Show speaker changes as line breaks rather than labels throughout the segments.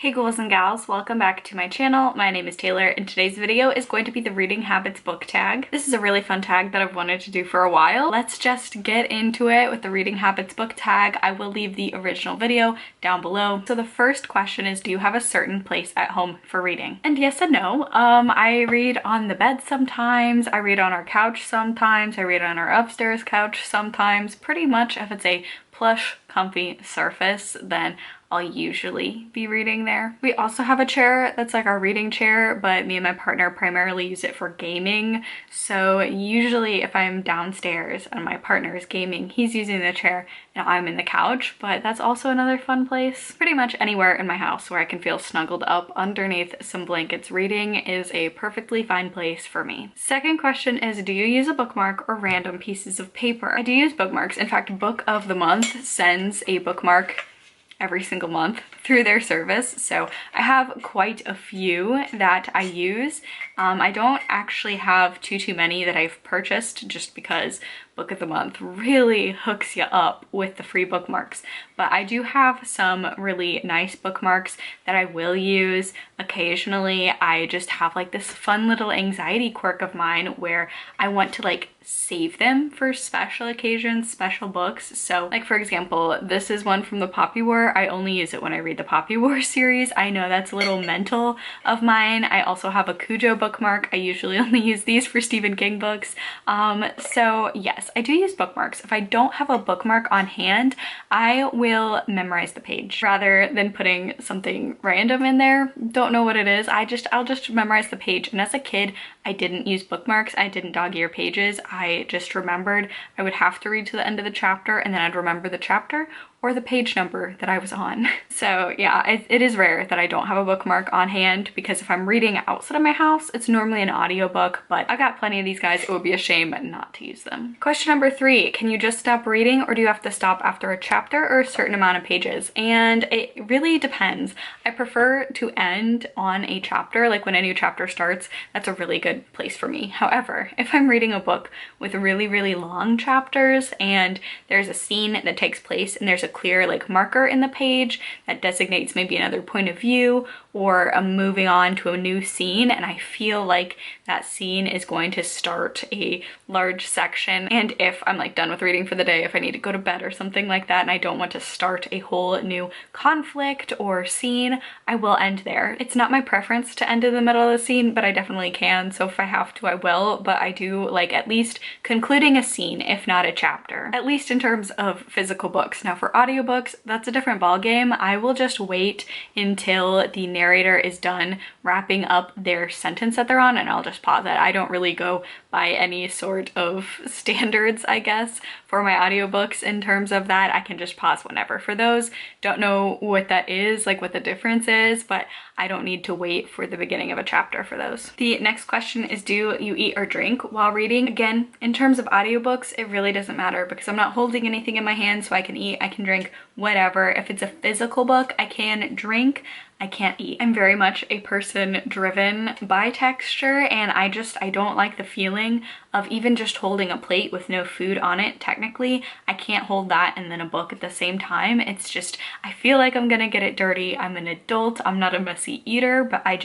Hey ghouls and gals, welcome back to my channel. My name is Taylor and today's video is going to be the Reading Habits book tag. This is a really fun tag that I've wanted to do for a while. Let's just get into it with the Reading Habits book tag. I will leave the original video down below. So the first question is, do you have a certain place at home for reading? And yes and no. I read on the bed sometimes, I read on our couch sometimes, I read on our upstairs couch sometimes. Pretty much if it's a plush, comfy surface, then I'll usually be reading there. We also have a chair that's like our reading chair, but me and my partner primarily use it for gaming. So usually if I'm downstairs and my partner is gaming, he's using the chair and I'm in the couch, but that's also another fun place. Pretty much anywhere in my house where I can feel snuggled up underneath some blankets reading is a perfectly fine place for me. Second question is, do you use a bookmark or random pieces of paper? I do use bookmarks. In fact, Book of the Month sends a bookmark every single month through their service, so I have quite a few that I use. I don't actually have too many that I've purchased just because Book of the Month really hooks you up with the free bookmarks, but I do have some really nice bookmarks that I will use occasionally. I just have like this fun little anxiety quirk of mine where I want to like save them for special occasions, special books. So like for example, this is one from the Poppy War. I only use it when I read the Poppy War series. I know that's a little mental of mine. I also have a Cujo bookmark. I usually only use these for Stephen King books. So yes, I do use bookmarks. If I don't have a bookmark on hand, I will memorize the page rather than putting something random in there. Don't know what it is. I'll just memorize the page. And as a kid, I didn't use bookmarks. I didn't dog ear pages. I just remembered I would have to read to the end of the chapter and then I'd remember the chapter or the page number that I was on. So yeah, it is rare that I don't have a bookmark on hand because if I'm reading outside of my house, it's normally an audiobook, but I got plenty of these guys. It would be a shame not to use them. Question number 3, can you just stop reading or do you have to stop after a chapter or a certain amount of pages? And it really depends. I prefer to end on a chapter, like when a new chapter starts, that's a really good place for me. However, if I'm reading a book with really long chapters and there's a scene that takes place and there's a clear like marker in the page that designates maybe another point of view or I'm moving on to a new scene and I feel like that scene is going to start a large section, and if I'm like done with reading for the day, if I need to go to bed or something like that and I don't want to start a whole new conflict or scene, I will end there. It's not my preference to end in the middle of the scene, but I definitely can, so if I have to I will, but I do like at least concluding a scene if not a chapter, at least in terms of physical books. Now for audiobooks, that's a different ball game. I will just wait until the narrator is done wrapping up their sentence that they're on and I'll just pause it. I don't really go by any sort of standards, I guess, for my audiobooks in terms of that. I can just pause whenever. For those, don't know what that is, like what the difference is, but I don't need to wait for the beginning of a chapter for those. The next question is, do you eat or drink while reading? Again, in terms of audiobooks, it really doesn't matter because I'm not holding anything in my hand, so I can eat, I can drink, whatever. If it's a physical book, I can drink, I can't eat. I'm very much a person driven by texture and I don't like the feeling of even just holding a plate with no food on it. Technically, I can't hold that and then a book at the same time. It's just, I feel like I'm gonna get it dirty. I'm an adult, I'm not a messy eater, but I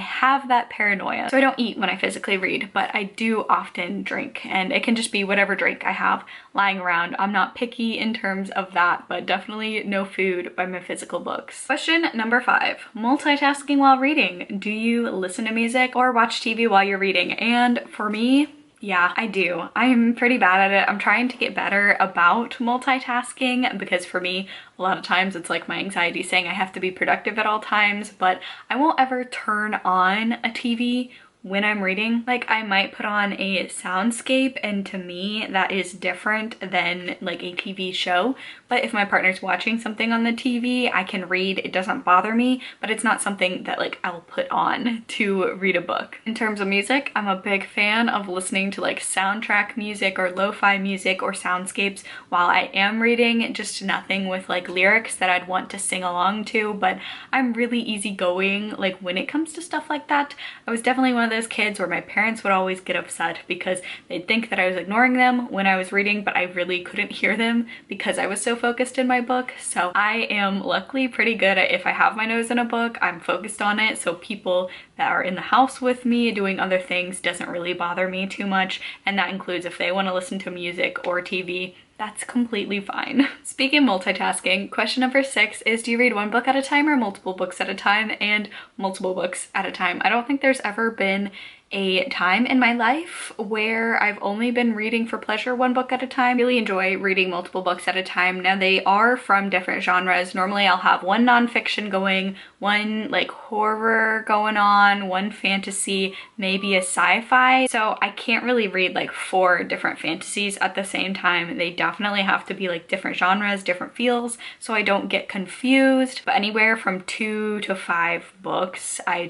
have that paranoia. So I don't eat when I physically read, but I do often drink, and it can just be whatever drink I have lying around. I'm not picky in terms of that, but definitely no food by my physical books. Question number 5, multitasking while reading. Do you listen to music or watch TV while you're reading? And for me, yeah, I do. I'm pretty bad at it. I'm trying to get better about multitasking because for me, a lot of times it's like my anxiety saying I have to be productive at all times, but I won't ever turn on a TV when I'm reading. Like I might put on a soundscape and to me that is different than like a TV show, but if my partner's watching something on the TV, I can read. It doesn't bother me, but it's not something that like I'll put on to read a book. In terms of music, I'm a big fan of listening to like soundtrack music or lo-fi music or soundscapes while I am reading, just nothing with like lyrics that I'd want to sing along to, but I'm really easygoing like when it comes to stuff like that. I was definitely one of those kids where my parents would always get upset because they'd think that I was ignoring them when I was reading, but I really couldn't hear them because I was so focused in my book. So I am luckily pretty good at, if I have my nose in a book, I'm focused on it. So people that are in the house with me doing other things doesn't really bother me too much. And that includes if they want to listen to music or TV, that's completely fine. Speaking of multitasking, question number 6 is, do you read one book at a time or multiple books at a time? And multiple books at a time. I don't think there's ever been a time in my life where I've only been reading for pleasure one book at a time. I really enjoy reading multiple books at a time. Now they are from different genres. Normally I'll have one nonfiction going, one like horror going on, one fantasy, maybe a sci-fi. So I can't really read like 4 different fantasies at the same time. They definitely have to be like different genres, different feels, so I don't get confused. But anywhere from 2 to 5 books, I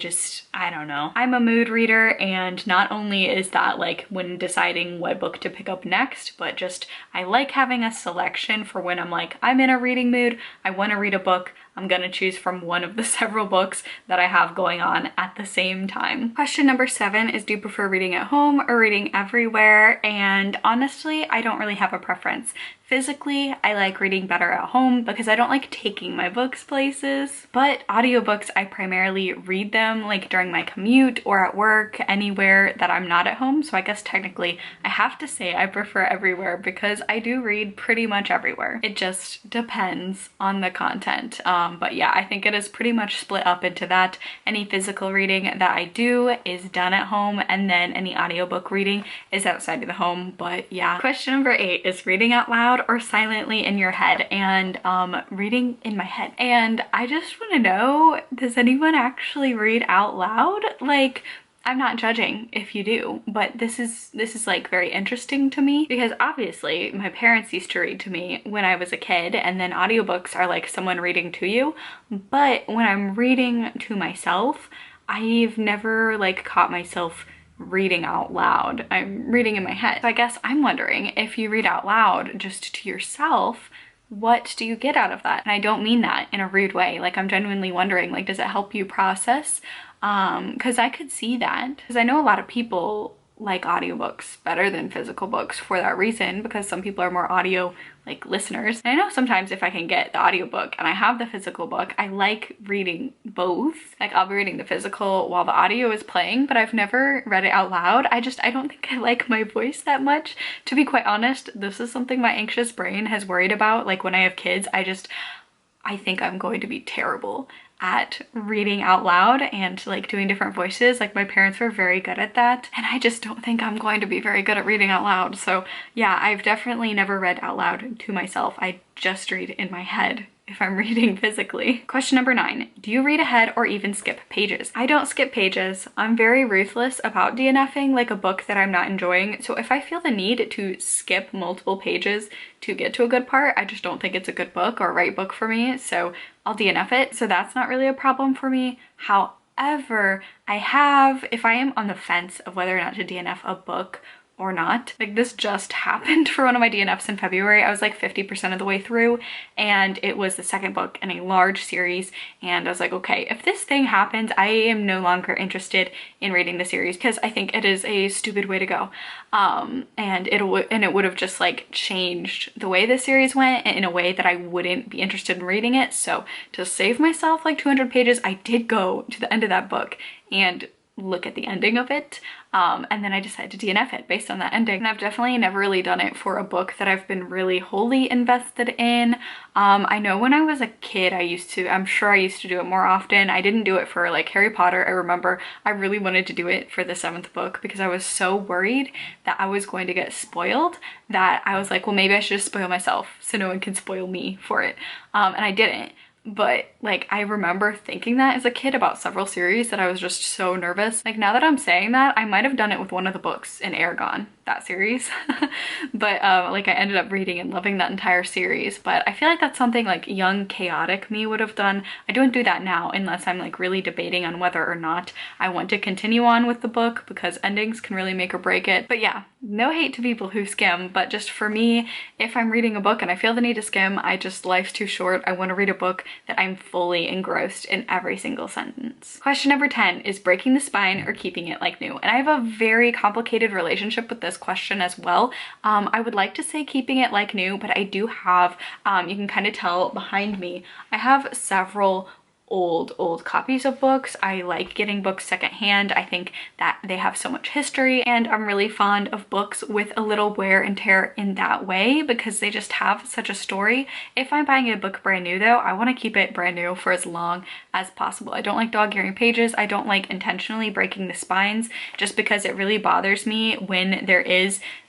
don't know. I'm a mood reader, and not only is that like when deciding what book to pick up next, but just I like having a selection for when I'm like, I'm in a reading mood, I want to read a book, I'm gonna choose from one of the several books that I have going on at the same time. Question number 7 is, do you prefer reading at home or reading everywhere? And honestly, I don't really have a preference. Physically, I like reading better at home because I don't like taking my books places, but audiobooks, I primarily read them like during my commute or at work, anywhere that I'm not at home. So I guess technically I have to say I prefer everywhere because I do read pretty much everywhere. It just depends on the content. But yeah, I think it is pretty much split up into that. Any physical reading that I do is done at home, and then any audiobook reading is outside of the home. But yeah. Question number 8 is reading out loud or silently in your head? And reading in my head. And I just want to know, does anyone actually read out loud? Like, I'm not judging if you do, but this is like very interesting to me because obviously my parents used to read to me when I was a kid, and then audiobooks are like someone reading to you. But when I'm reading to myself, I've never like caught myself reading out loud. I'm reading in my head. So I guess I'm wondering, if you read out loud just to yourself, what do you get out of that? And I don't mean that in a rude way. Like, I'm genuinely wondering, like, does it help you process? Because I could see that. Because I know a lot of people like audiobooks better than physical books for that reason, because some people are more audio like listeners. And I know sometimes if I can get the audiobook and I have the physical book, I like reading both. Like, I'll be reading the physical while the audio is playing, but I've never read it out loud. I don't think I like my voice that much. To be quite honest, this is something my anxious brain has worried about. Like, when I have kids, I think I'm going to be terrible at reading out loud and like doing different voices. Like, my parents were very good at that, and I just don't think I'm going to be very good at reading out loud. So yeah, I've definitely never read out loud to myself. I just read in my head if I'm reading physically. Question number 9, do you read ahead or even skip pages? I don't skip pages. I'm very ruthless about DNFing like a book that I'm not enjoying. So if I feel the need to skip multiple pages to get to a good part, I just don't think it's a good book or right book for me. So I'll DNF it. So that's not really a problem for me. However, if I am on the fence of whether or not to DNF a book or not. Like, this just happened for one of my DNFs in February. I was like 50% of the way through, and it was the second book in a large series, and I was like, okay, if this thing happens, I am no longer interested in reading the series because I think it is a stupid way to go. And it would have just like changed the way the series went in a way that I wouldn't be interested in reading it. So to save myself like 200 pages, I did go to the end of that book and look at the ending of it, and then I decided to DNF it based on that ending. And I've definitely never really done it for a book that I've been really wholly invested in. I know when I was a kid I'm sure I used to do it more often. I didn't do it for like Harry Potter. I remember I really wanted to do it for the 7th book because I was so worried that I was going to get spoiled that I was like, well, maybe I should just spoil myself so no one can spoil me for it, and I didn't. But like, I remember thinking that as a kid about several series that I was just so nervous. Like, now that I'm saying that, I might have done it with one of the books in Aragon, that series. But like, I ended up reading and loving that entire series. But I feel like that's something like young chaotic me would have done. I don't do that now unless I'm like really debating on whether or not I want to continue on with the book, because endings can really make or break it. But yeah, no hate to people who skim, but just for me, if I'm reading a book and I feel the need to skim, life's too short. I want to read a book that I'm fully engrossed in every single sentence. Question number 10 is breaking the spine or keeping it like new. And I have a very complicated relationship with this question as well. I would like to say keeping it like new, but I do have, you can kind of tell behind me, I have several old copies of books. I like getting books secondhand. I think that they have so much history, and I'm really fond of books with a little wear and tear in that way because they just have such a story. If I'm buying a book brand new though, I want to keep it brand new for as long as possible. I don't like dog-earing pages. I don't like intentionally breaking the spines just because it really bothers me when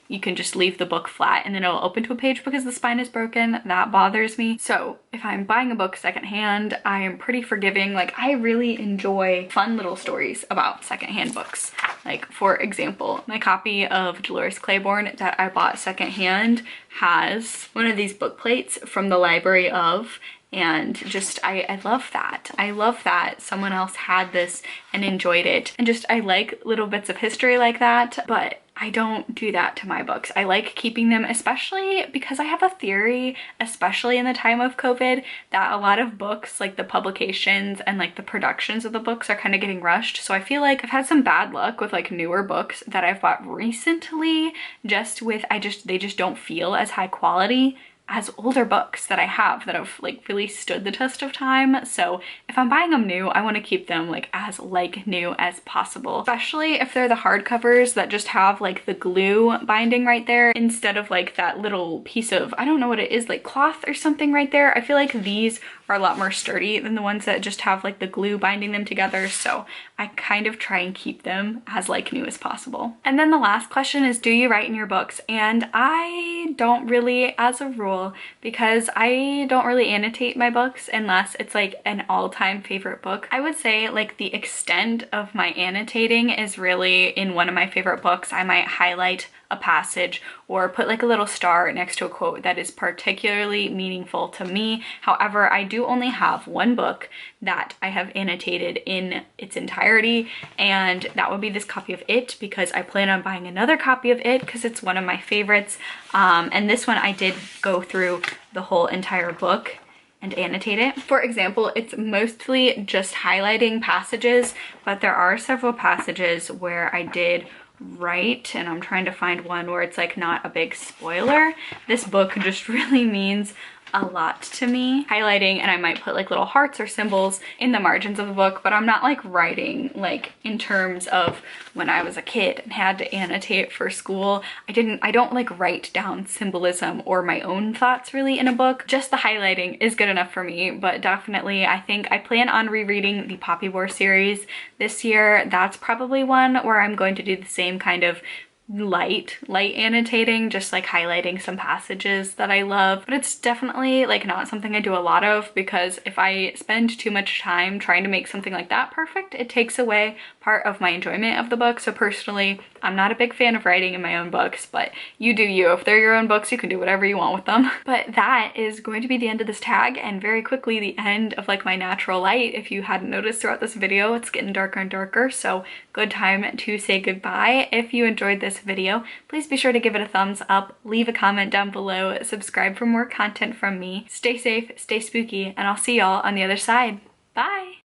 you can just leave the book flat and then it'll open to a page because the spine is broken. That bothers me. So if I'm buying a book secondhand, I am pretty forgiving. Like, I really enjoy fun little stories about secondhand books. Like, for example, my copy of Dolores Claiborne that I bought secondhand has one of these book plates from the Library of, and just I love that. I love that someone else had this and enjoyed it. And just I like little bits of history like that, but I don't do that to my books. I like keeping them, especially because I have a theory, especially in the time of COVID, that a lot of books, like the publications and like the productions of the books, are kind of getting rushed. So I feel like I've had some bad luck with like newer books that I've bought recently, they just don't feel as high quality as older books that I have that have like really stood the test of time. So if I'm buying them new, I want to keep them like as like new as possible, especially if they're the hardcovers that just have like the glue binding right there instead of like that little piece of, I don't know what it is, like cloth or something right there. I feel like these are a lot more sturdy than the ones that just have like the glue binding them together. So I kind of try and keep them as like new as possible. And then the last question is, do you write in your books? And I don't really, as a rule, because I don't really annotate my books unless it's like an all-time favorite book. I would say like the extent of my annotating is really in one of my favorite books. I might highlight a passage or put like a little star next to a quote that is particularly meaningful to me. However, I do only have one book that I have annotated in its entirety, and that would be this copy of It, because I plan on buying another copy of It because it's one of my favorites. And this one I did go through the whole entire book and annotate it. For example, it's mostly just highlighting passages, but there are several passages where I did write, and I'm trying to find one where it's like not a big spoiler. This book just really means a lot to me. Highlighting, and I might put like little hearts or symbols in the margins of the book, but I'm not like writing like in terms of when I was a kid and had to annotate for school. I don't like write down symbolism or my own thoughts really in a book. Just the highlighting is good enough for me, but definitely I think I plan on rereading the Poppy War series this year. That's probably one where I'm going to do the same kind of light annotating, just like highlighting some passages that I love. But it's definitely like not something I do a lot of, because if I spend too much time trying to make something like that perfect, it takes away part of my enjoyment of the book. So personally, I'm not a big fan of writing in my own books, but you do you. If they're your own books, you can do whatever you want with them. But that is going to be the end of this tag, and very quickly the end of like my natural light. If you hadn't noticed throughout this video, it's getting darker and darker, so good time to say goodbye. If you enjoyed this video, please be sure to give it a thumbs up, leave a comment down below, subscribe for more content from me. Stay safe, stay spooky, and I'll see y'all on the other side. Bye!